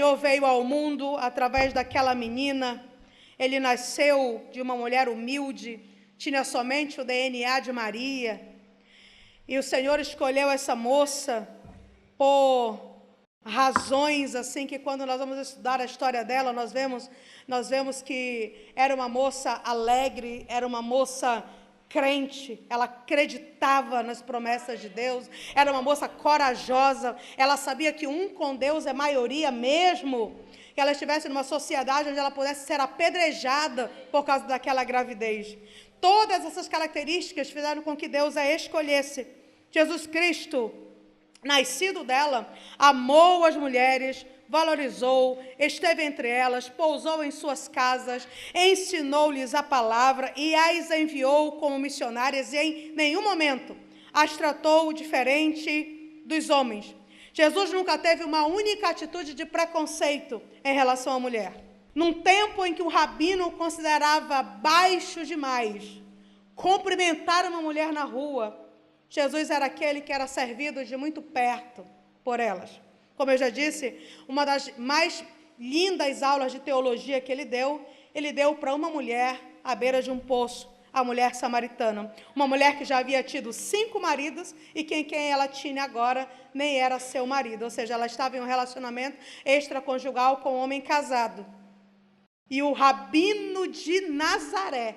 Senhor veio ao mundo através daquela menina. Ele nasceu de uma mulher humilde, tinha somente o DNA de Maria. E o Senhor escolheu essa moça por razões assim que quando nós vamos estudar a história dela, nós vemos que era uma moça alegre, era uma moça crente, ela acreditava nas promessas de Deus, era uma moça corajosa, ela sabia que um com Deus é maioria mesmo, que ela estivesse numa sociedade onde ela pudesse ser apedrejada por causa daquela gravidez. Todas essas características fizeram com que Deus a escolhesse. Jesus Cristo, nascido dela, amou as mulheres, valorizou, esteve entre elas, pousou em suas casas, ensinou-lhes a palavra e as enviou como missionárias e em nenhum momento as tratou diferente dos homens. Jesus nunca teve uma única atitude de preconceito em relação à mulher. Num tempo em que o rabino considerava baixo demais cumprimentar uma mulher na rua, Jesus era aquele que era servido de muito perto por elas. Como eu já disse, uma das mais lindas aulas de teologia que ele deu para uma mulher à beira de um poço, a mulher samaritana. Uma mulher que já havia tido 5 maridos e quem ela tinha agora nem era seu marido. Ou seja, ela estava em um relacionamento extraconjugal com um homem casado. E o rabino de Nazaré,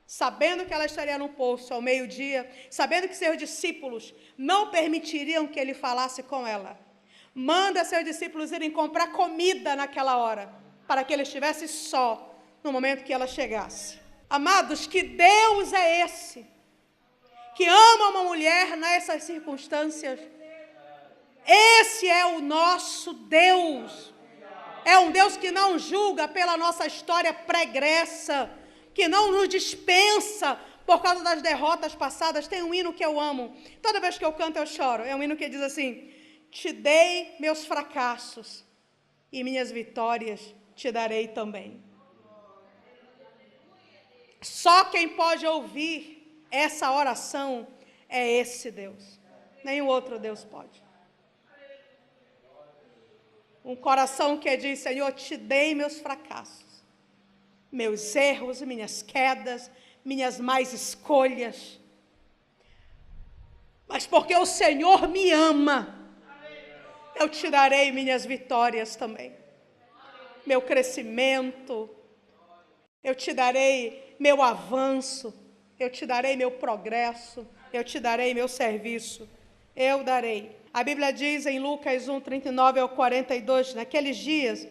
sabendo que ela estaria no poço ao meio-dia, sabendo que seus discípulos não permitiriam que ele falasse com ela, manda seus discípulos irem comprar comida naquela hora, para que ele estivesse só no momento que ela chegasse. Amados, que Deus é esse, que ama uma mulher nessas circunstâncias? Esse é o nosso Deus. É um Deus que não julga pela nossa história pregressa, que não nos dispensa por causa das derrotas passadas. Tem um hino que eu amo, toda vez que eu canto eu choro. É um hino que diz assim: te dei meus fracassos e minhas vitórias te darei também. Só quem pode ouvir essa oração é esse Deus. Nenhum outro Deus pode. Um coração que diz: Senhor, te dei meus fracassos, meus erros, minhas quedas, minhas más escolhas, mas porque o Senhor me ama, eu te darei minhas vitórias também, meu crescimento, eu te darei meu avanço, eu te darei meu progresso, eu te darei meu serviço, eu darei. A Bíblia diz em Lucas 1, 39 ao 42, naqueles dias,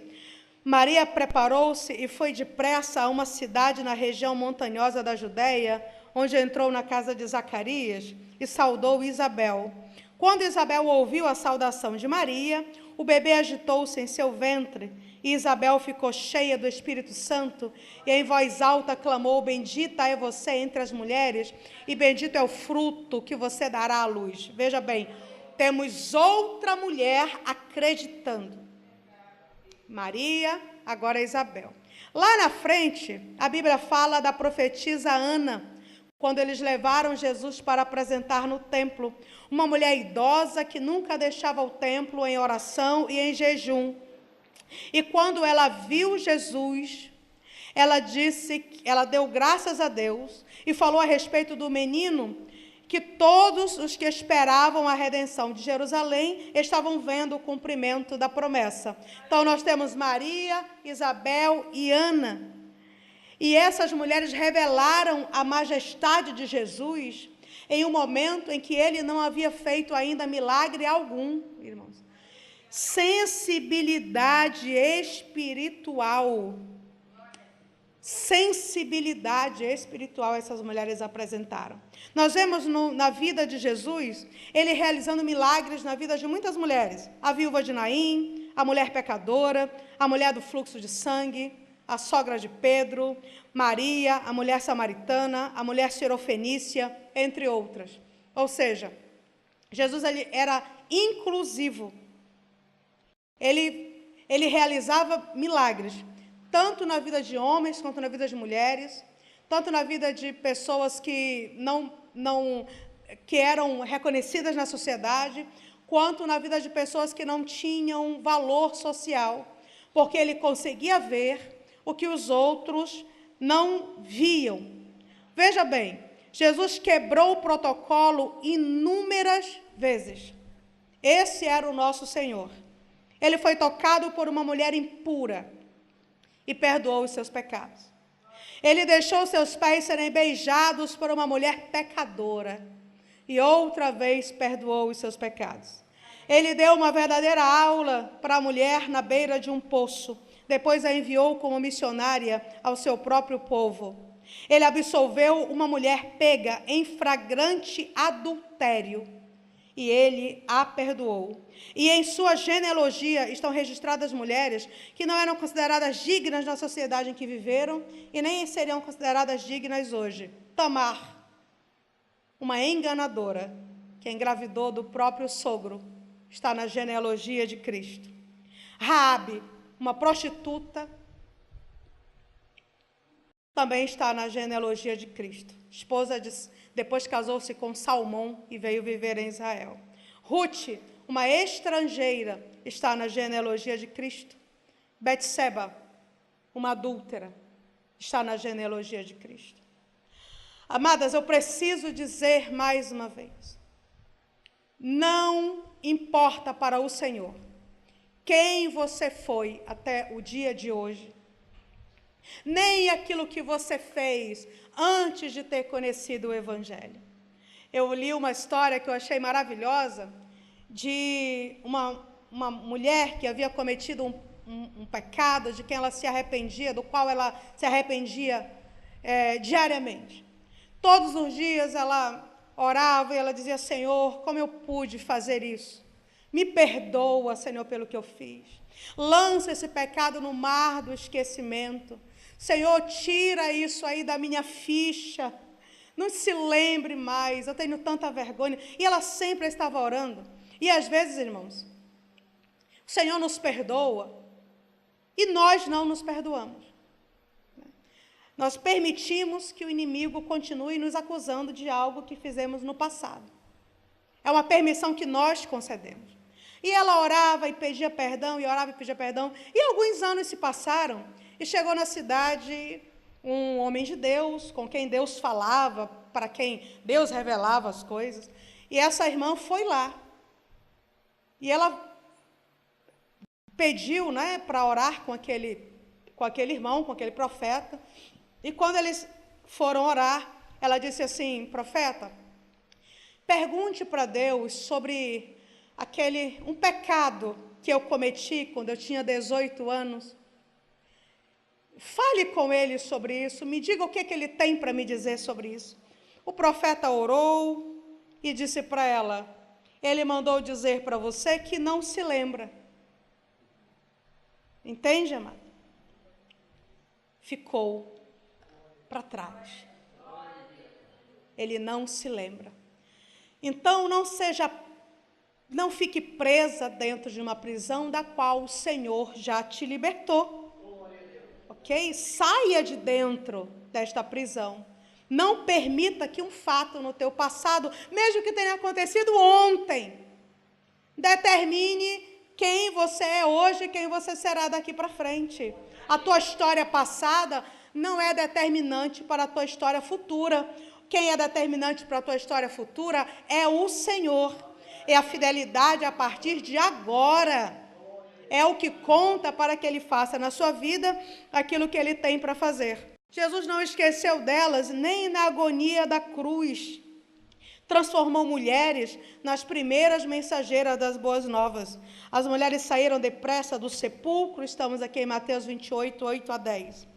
Maria preparou-se e foi depressa a uma cidade na região montanhosa da Judeia, onde entrou na casa de Zacarias e saudou Isabel. Quando Isabel ouviu a saudação de Maria, o bebê agitou-se em seu ventre, e Isabel ficou cheia do Espírito Santo, e em voz alta clamou: bendita é você entre as mulheres, e bendito é o fruto que você dará à luz. Veja bem, temos outra mulher acreditando. Maria, agora Isabel. Lá na frente, a Bíblia fala da profetisa Ana, quando eles levaram Jesus para apresentar no templo. Uma mulher idosa que nunca deixava o templo em oração e em jejum. E quando ela viu Jesus, ela deu graças a Deus e falou a respeito do menino, que todos os que esperavam a redenção de Jerusalém estavam vendo o cumprimento da promessa. Então nós temos Maria, Isabel e Ana. E essas mulheres revelaram a majestade de Jesus em um momento em que ele não havia feito ainda milagre algum, irmãos. Sensibilidade espiritual. Sensibilidade espiritual essas mulheres apresentaram. Nós vemos na vida de Jesus, ele realizando milagres na vida de muitas mulheres. A viúva de Naim, a mulher pecadora, a mulher do fluxo de sangue, a sogra de Pedro, Maria, a mulher samaritana, a mulher sirofenícia, entre outras. Ou seja, Jesus ele era inclusivo. Ele realizava milagres, tanto na vida de homens, quanto na vida de mulheres, tanto na vida de pessoas que que eram reconhecidas na sociedade, quanto na vida de pessoas que não tinham valor social. porque ele conseguia ver o que os outros não viam. Veja bem, Jesus quebrou o protocolo inúmeras vezes. Esse era o nosso Senhor. Ele foi tocado por uma mulher impura e perdoou os seus pecados. Ele deixou seus pés serem beijados por uma mulher pecadora e outra vez perdoou os seus pecados. Ele deu uma verdadeira aula para a mulher na beira de um poço. Depois a enviou como missionária ao seu próprio povo. Ele absolveu uma mulher pega em flagrante adultério e ele a perdoou. E em sua genealogia estão registradas mulheres que não eram consideradas dignas na sociedade em que viveram e nem seriam consideradas dignas hoje. Tamar, uma enganadora que engravidou do próprio sogro, está na genealogia de Cristo. Raabe, uma prostituta, também está na genealogia de Cristo. Depois casou-se com Salmão e veio viver em Israel. Ruth, uma estrangeira, está na genealogia de Cristo. Betseba, uma adúltera, está na genealogia de Cristo. Amadas, eu preciso dizer mais uma vez, não importa para o Senhor quem você foi até o dia de hoje, nem aquilo que você fez antes de ter conhecido o Evangelho. Eu li uma história que eu achei maravilhosa, de uma mulher que havia cometido um pecado, de quem ela se arrependia, do qual ela se arrependia diariamente. Todos os dias ela orava e ela dizia: Senhor, como eu pude fazer isso? Me perdoa, Senhor, pelo que eu fiz. Lança esse pecado no mar do esquecimento. Senhor, tira isso aí da minha ficha. Não se lembre mais, eu tenho tanta vergonha. E ela sempre estava orando. E às vezes, irmãos, o Senhor nos perdoa e nós não nos perdoamos. Nós permitimos que o inimigo continue nos acusando de algo que fizemos no passado. É uma permissão que nós concedemos. E ela orava e pedia perdão, e orava e pedia perdão. E alguns anos se passaram, e chegou na cidade um homem de Deus, com quem Deus falava, para quem Deus revelava as coisas. E essa irmã foi lá. E ela pediu, para orar com aquele irmão, com aquele profeta. E quando eles foram orar, ela disse assim: profeta, pergunte para Deus sobre um pecado que eu cometi quando eu tinha 18 anos. Fale com ele sobre isso, me diga o que ele tem para me dizer sobre isso. O profeta orou e disse para ela: ele mandou dizer para você que não se lembra. Entende, amado? Ficou para trás. Ele não se lembra. Então, não fique presa dentro de uma prisão da qual o Senhor já te libertou. Ok? Saia de dentro desta prisão. Não permita que um fato no teu passado, mesmo que tenha acontecido ontem, determine quem você é hoje e quem você será daqui para frente. A tua história passada não é determinante para a tua história futura. Quem é determinante para a tua história futura é o Senhor. É a fidelidade a partir de agora. É o que conta para que Ele faça na sua vida aquilo que Ele tem para fazer. Jesus não esqueceu delas nem na agonia da cruz. Transformou mulheres nas primeiras mensageiras das boas novas. As mulheres saíram depressa do sepulcro, estamos aqui em Mateus 28, 8 a 10.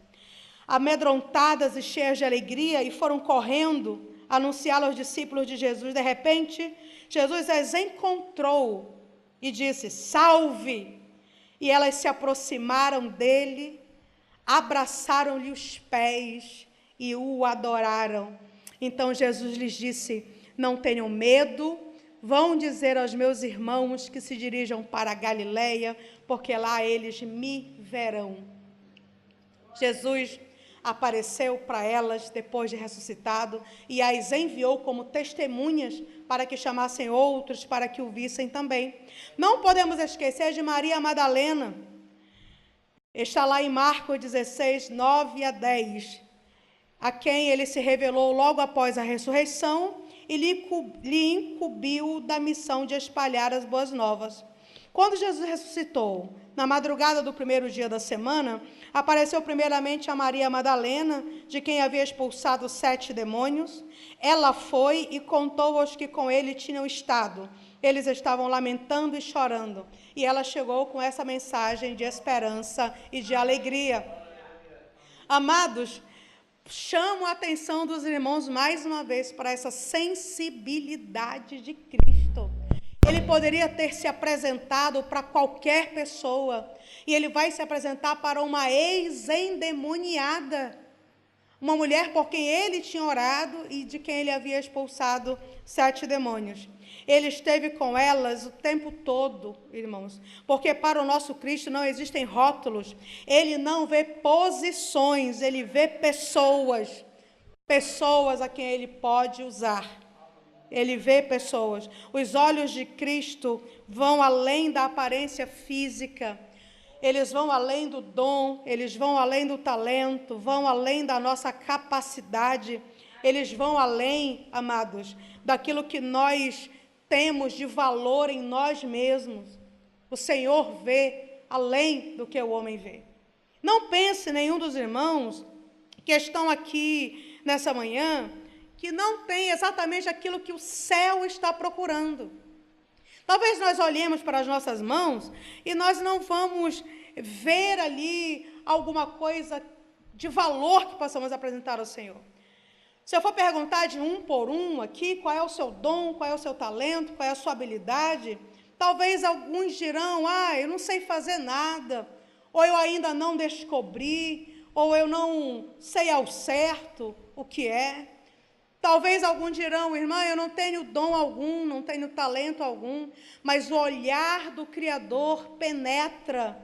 Amedrontadas e cheias de alegria, e foram correndo anunciá-lo aos discípulos de Jesus. De repente, Jesus as encontrou e disse: salve! E elas se aproximaram dele, abraçaram-lhe os pés e o adoraram. Então Jesus lhes disse: não tenham medo, vão dizer aos meus irmãos que se dirijam para a Galileia, porque lá eles me verão. Jesus apareceu para elas depois de ressuscitado e as enviou como testemunhas para que chamassem outros para que o vissem também. Não podemos esquecer de Maria Madalena. Está lá em Marcos 16, 9 a 10, a quem ele se revelou logo após a ressurreição e lhe incumbiu da missão de espalhar as boas novas. Quando Jesus ressuscitou, na madrugada do primeiro dia da semana, apareceu primeiramente a Maria Madalena, de quem havia expulsado 7 demônios. Ela foi e contou aos que com ele tinham estado. Eles estavam lamentando e chorando. E ela chegou com essa mensagem de esperança e de alegria. Amados, chamo a atenção dos irmãos mais uma vez para essa sensibilidade de Cristo. Ele poderia ter se apresentado para qualquer pessoa, e ele vai se apresentar para uma ex-endemoniada, uma mulher por quem ele tinha orado e de quem ele havia expulsado 7 demônios. Ele esteve com elas o tempo todo, irmãos, porque para o nosso Cristo não existem rótulos, ele não vê posições, ele vê pessoas a quem ele pode usar. Ele vê pessoas. Os olhos de Cristo vão além da aparência física. Eles vão além do dom, eles vão além do talento, vão além da nossa capacidade. Eles vão além, amados, daquilo que nós temos de valor em nós mesmos. O Senhor vê além do que o homem vê. Não pense nenhum dos irmãos que estão aqui nessa manhã que não tem exatamente aquilo que o céu está procurando. Talvez nós olhemos para as nossas mãos e nós não vamos ver ali alguma coisa de valor que possamos apresentar ao Senhor. Se eu for perguntar de um por um aqui, qual é o seu dom, qual é o seu talento, qual é a sua habilidade, talvez alguns dirão, eu não sei fazer nada, ou eu ainda não descobri, ou eu não sei ao certo o que é. Talvez alguns dirão, irmã, eu não tenho dom algum, não tenho talento algum, mas o olhar do Criador penetra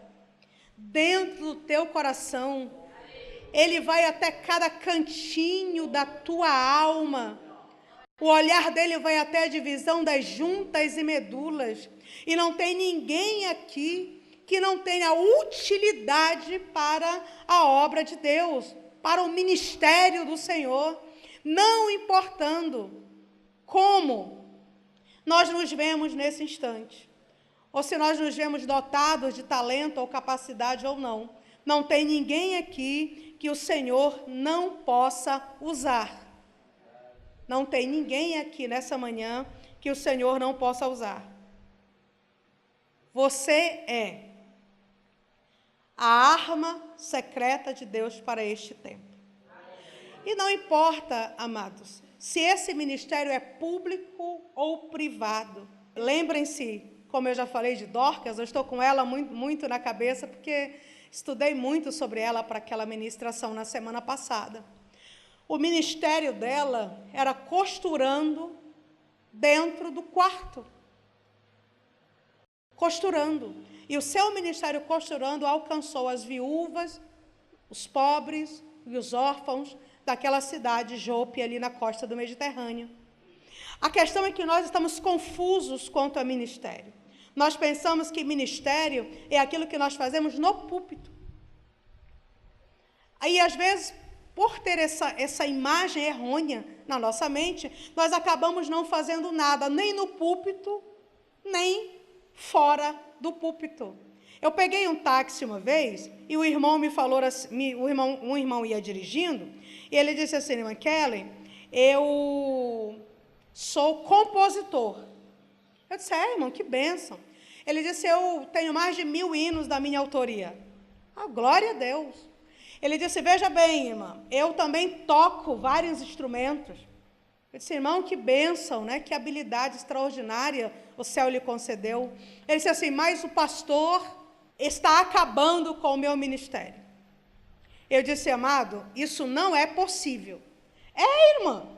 dentro do teu coração. Ele vai até cada cantinho da tua alma. O olhar dele vai até a divisão das juntas e medulas. E não tem ninguém aqui que não tenha utilidade para a obra de Deus, para o ministério do Senhor. Não importando como nós nos vemos nesse instante, ou se nós nos vemos dotados de talento ou capacidade ou não, não tem ninguém aqui que o Senhor não possa usar. Não tem ninguém aqui nessa manhã que o Senhor não possa usar. Você é a arma secreta de Deus para este tempo. E não importa, amados, se esse ministério é público ou privado. Lembrem-se, como eu já falei de Dorcas, eu estou com ela muito na cabeça, porque estudei muito sobre ela para aquela ministração na semana passada. O ministério dela era costurando dentro do quarto. Costurando. E o seu ministério costurando alcançou as viúvas, os pobres e os órfãos daquela cidade, Jope, ali na costa do Mediterrâneo. A questão é que nós estamos confusos quanto a ministério. Nós pensamos que ministério é aquilo que nós fazemos no púlpito. Aí, às vezes, por ter essa imagem errônea na nossa mente, nós acabamos não fazendo nada, nem no púlpito, nem fora do púlpito. Eu peguei um táxi uma vez, e o irmão me falou assim, um irmão ia dirigindo, e ele disse assim, irmã Kelly, eu sou compositor. Eu disse, irmão, que bênção. Ele disse, eu tenho mais de 1000 hinos da minha autoria. Glória a Deus. Ele disse, veja bem, irmã, eu também toco vários instrumentos. Eu disse, irmão, que bênção, né? Que habilidade extraordinária o céu lhe concedeu. Ele disse assim, mas o pastor está acabando com o meu ministério. Eu disse, amado, isso não é possível. Irmã.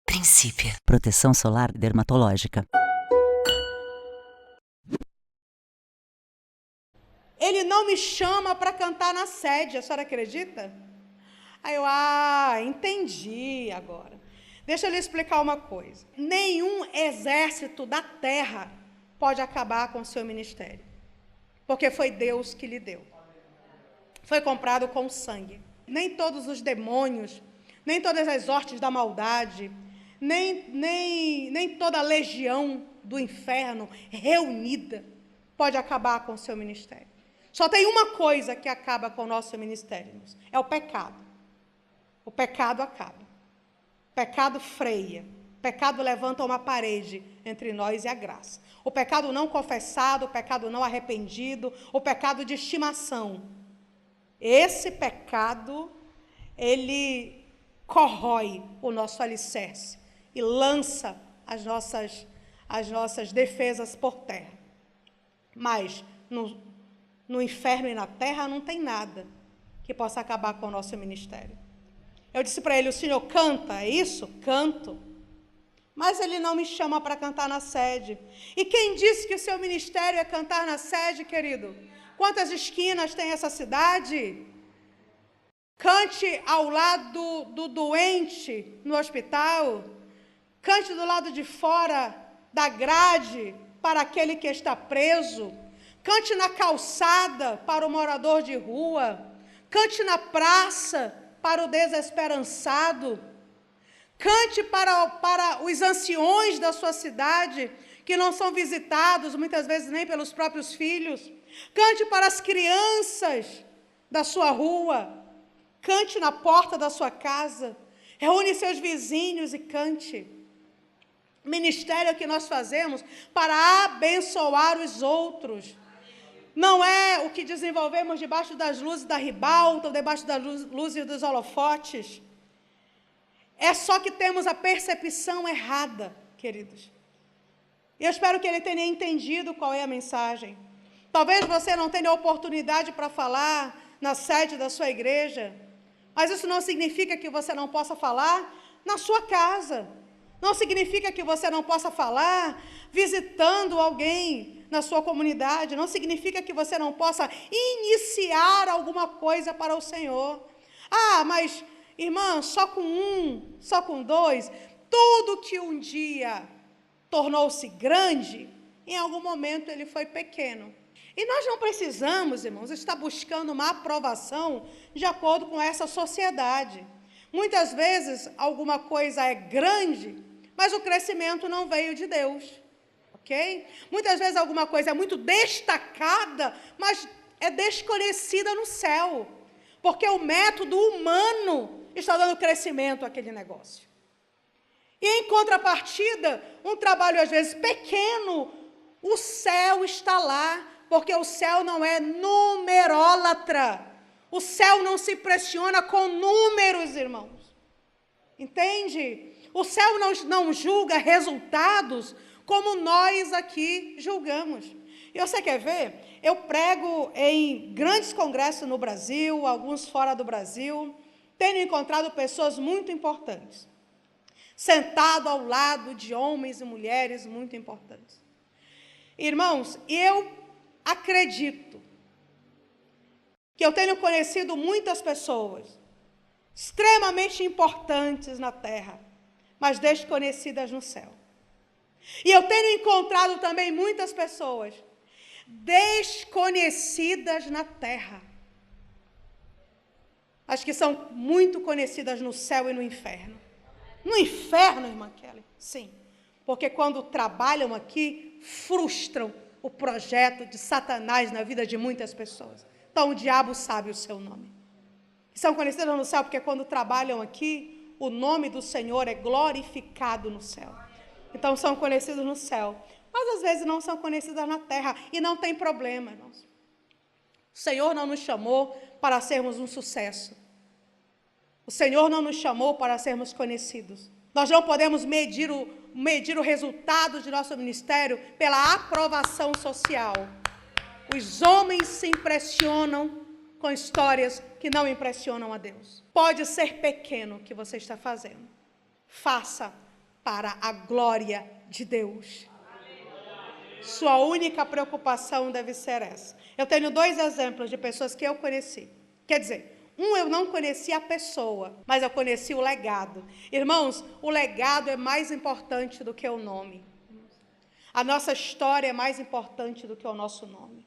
Princípio. Proteção solar dermatológica. Ele não me chama para cantar na sede, a senhora acredita? Aí eu, entendi agora. Deixa eu lhe explicar uma coisa. Nenhum exército da terra pode acabar com o seu ministério. porque foi Deus que lhe deu. Foi comprado com sangue. Nem todos os demônios, nem todas as hostes da maldade, nem toda a legião do inferno reunida pode acabar com o seu ministério. Só tem uma coisa que acaba com o nosso ministério, irmãos, é o pecado. O pecado acaba. O pecado freia. O pecado levanta uma parede entre nós e a graça. O pecado não confessado, o pecado não arrependido, o pecado de estimação. Esse pecado, ele corrói o nosso alicerce e lança as nossas defesas por terra. Mas no inferno e na terra não tem nada que possa acabar com o nosso ministério. Eu disse para ele, o senhor canta, é isso? Canto. Mas ele não me chama para cantar na sede. E quem disse que o seu ministério é cantar na sede, querido? Quantas esquinas tem essa cidade? Cante ao lado do doente no hospital. Cante do lado de fora da grade para aquele que está preso. Cante na calçada para o morador de rua. Cante na praça para o desesperançado. Cante para os anciões da sua cidade, que não são visitados, muitas vezes nem pelos próprios filhos. Cante para as crianças da sua rua. Cante na porta da sua casa. Reúne seus vizinhos e cante. Ministério que nós fazemos para abençoar os outros. Não é o que desenvolvemos debaixo das luzes da ribalta, ou debaixo das luzes dos holofotes. É só que temos a percepção errada, queridos. E eu espero que ele tenha entendido qual é a mensagem. Talvez você não tenha oportunidade para falar na sede da sua igreja, mas isso não significa que você não possa falar na sua casa. Não significa que você não possa falar visitando alguém na sua comunidade. Não significa que você não possa iniciar alguma coisa para o Senhor. Ah, mas, irmã, só com um, só com dois, tudo que um dia tornou-se grande, em algum momento ele foi pequeno. E nós não precisamos, irmãos, estar buscando uma aprovação de acordo com essa sociedade. Muitas vezes alguma coisa é grande, mas o crescimento não veio de Deus, ok? Muitas vezes alguma coisa é muito destacada, mas é desconhecida no céu, porque o método humano está dando crescimento àquele negócio. E em contrapartida, um trabalho às vezes pequeno, o céu está lá, porque o céu não é numerólatra. O céu não se impressiona com números, irmãos. Entende? O céu não julga resultados como nós aqui julgamos. E você quer ver? Eu prego em grandes congressos no Brasil, alguns fora do Brasil. Tenho encontrado pessoas muito importantes, sentado ao lado de homens e mulheres muito importantes. Irmãos, eu acredito que eu tenho conhecido muitas pessoas extremamente importantes na terra, mas desconhecidas no céu. E eu tenho encontrado também muitas pessoas desconhecidas na terra, mas que são muito conhecidas no céu e no inferno. No inferno, irmã Kelly, sim, porque quando trabalham aqui, frustram o projeto de Satanás na vida de muitas pessoas. Então o diabo sabe o seu nome. São conhecidas no céu porque quando trabalham aqui, o nome do Senhor é glorificado no céu. Então são conhecidos no céu, mas às vezes não são conhecidas na terra, e não tem problema, irmãos. O Senhor não nos chamou para sermos um sucesso. O Senhor não nos chamou para sermos conhecidos. Nós não podemos medir o resultado de nosso ministério pela aprovação social. Os homens se impressionam com histórias que não impressionam a Deus. Pode ser pequeno o que você está fazendo. Faça para a glória de Deus. Sua única preocupação deve ser essa. Eu tenho 2 exemplos de pessoas que eu conheci. Quer dizer, eu não conheci a pessoa, mas eu conheci o legado. Irmãos, o legado é mais importante do que o nome. A nossa história é mais importante do que o nosso nome.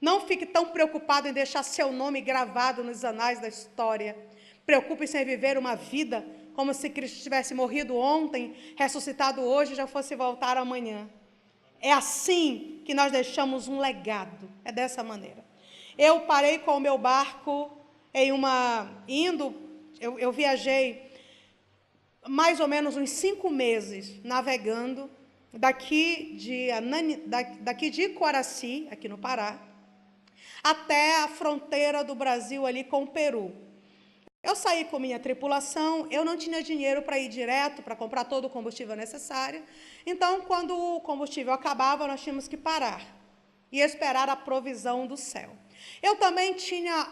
Não fique tão preocupado em deixar seu nome gravado nos anais da história. Preocupe-se em viver uma vida como se Cristo tivesse morrido ontem, ressuscitado hoje e já fosse voltar amanhã. É assim que nós deixamos um legado. É dessa maneira. Eu parei com o meu barco eu viajei mais ou menos uns 5 meses navegando daqui de Coraci, aqui no Pará, até a fronteira do Brasil ali com o Peru. Eu saí com minha tripulação, eu não tinha dinheiro para ir direto, para comprar todo o combustível necessário. Então, quando o combustível acabava, nós tínhamos que parar e esperar a provisão do céu. Eu também tinha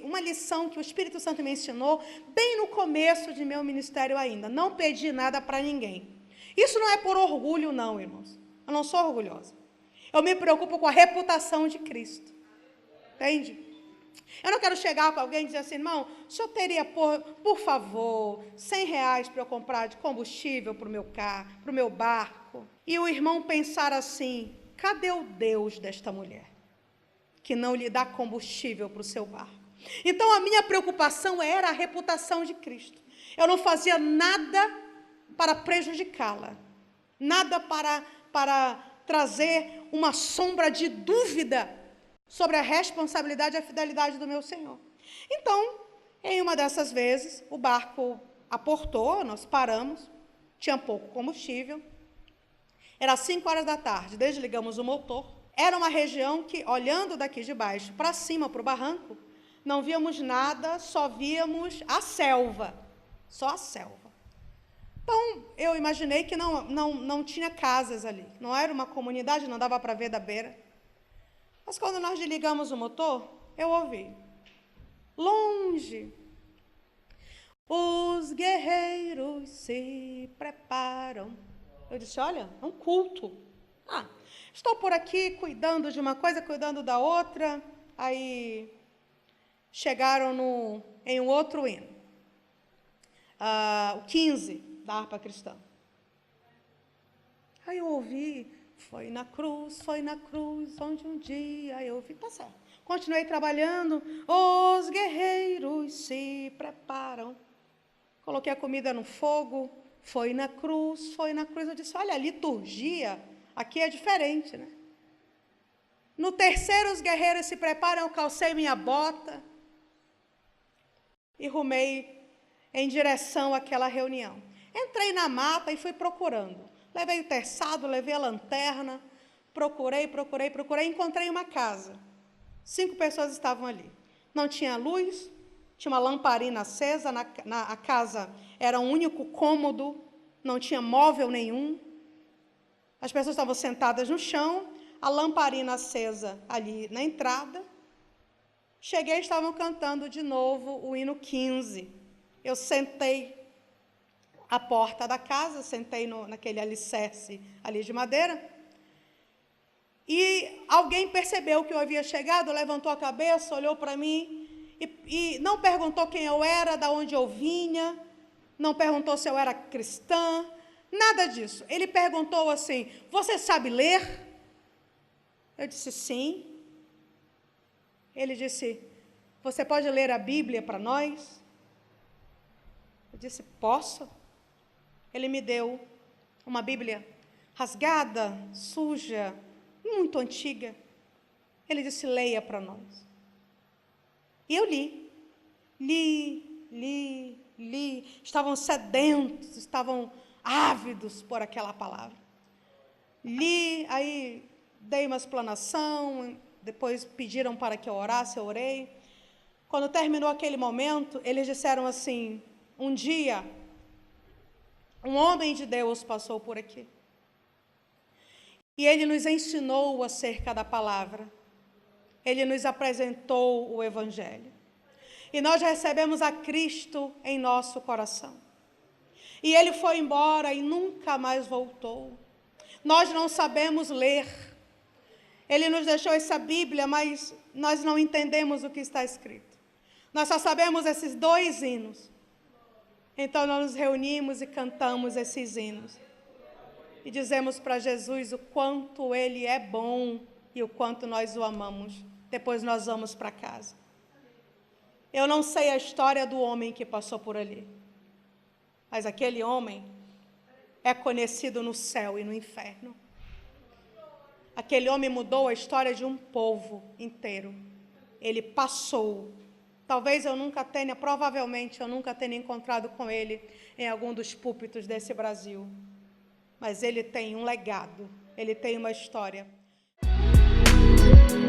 uma lição que o Espírito Santo me ensinou bem no começo de meu ministério ainda. Não pedi nada para ninguém. Isso não é por orgulho, não, irmãos. Eu não sou orgulhosa. Eu me preocupo com a reputação de Cristo. Entende? Eu não quero chegar com alguém e dizer assim, irmão, o senhor teria, por favor, R$100 para eu comprar de combustível para o meu carro, para o meu barco? E o irmão pensar assim, cadê o Deus desta mulher que não lhe dá combustível para o seu barco? Então, a minha preocupação era a reputação de Cristo. Eu não fazia nada para prejudicá-la, nada para trazer uma sombra de dúvida sobre a responsabilidade e a fidelidade do meu Senhor. Então, em uma dessas vezes, o barco aportou, nós paramos, tinha pouco combustível, era 5 horas da tarde, desligamos o motor. Era uma região que, olhando daqui de baixo para cima, para o barranco, não víamos nada, só víamos a selva, só a selva. Então, eu imaginei que não tinha casas ali, não era uma comunidade, não dava para ver da beira. Mas quando nós desligamos o motor, eu ouvi, longe, os guerreiros se preparam. Eu disse, olha, é um culto. Estou por aqui cuidando de uma coisa, cuidando da outra. Aí chegaram em um outro hino, o 15 da harpa cristã. Aí eu ouvi, foi na cruz, onde um dia eu vi. Tá certo. Continuei trabalhando, os guerreiros se preparam. Coloquei a comida no fogo, foi na cruz. Eu disse, olha, a liturgia aqui é diferente, né? No terceiro, os guerreiros se preparam, eu calcei minha bota e rumei em direção àquela reunião. Entrei na mata e fui procurando. Levei o terçado, levei a lanterna, procurei, encontrei uma casa. 5 pessoas estavam ali. Não tinha luz, tinha uma lamparina acesa, a casa era um único cômodo, não tinha móvel nenhum. As pessoas estavam sentadas no chão, a lamparina acesa ali na entrada. Cheguei e estavam cantando de novo o hino 15. Eu sentei à porta da casa, sentei naquele alicerce ali de madeira, e alguém percebeu que eu havia chegado, levantou a cabeça, olhou para mim, e não perguntou quem eu era, de onde eu vinha, não perguntou se eu era cristã, nada disso. Ele perguntou assim, você sabe ler? Eu disse, sim. Ele disse, você pode ler a Bíblia para nós? Eu disse, posso. Ele me deu uma Bíblia rasgada, suja, muito antiga. Ele disse, leia para nós. E eu li. Estavam sedentos, estavam ávidos por aquela palavra. Li, aí dei uma explanação, depois pediram para que eu orasse, eu orei. Quando terminou aquele momento, eles disseram assim, um dia, um homem de Deus passou por aqui. E ele nos ensinou acerca da palavra. Ele nos apresentou o Evangelho. E nós recebemos a Cristo em nosso coração. E ele foi embora e nunca mais voltou. Nós não sabemos ler. Ele nos deixou essa Bíblia, mas nós não entendemos o que está escrito. Nós só sabemos esses 2 hinos. Então, nós nos reunimos e cantamos esses hinos. E dizemos para Jesus o quanto Ele é bom e o quanto nós o amamos. Depois nós vamos para casa. Eu não sei a história do homem que passou por ali, mas aquele homem é conhecido no céu e no inferno. Aquele homem mudou a história de um povo inteiro. Ele passou. Talvez eu nunca tenha, provavelmente eu nunca tenha encontrado com ele em algum dos púlpitos desse Brasil. Mas ele tem um legado, ele tem uma história.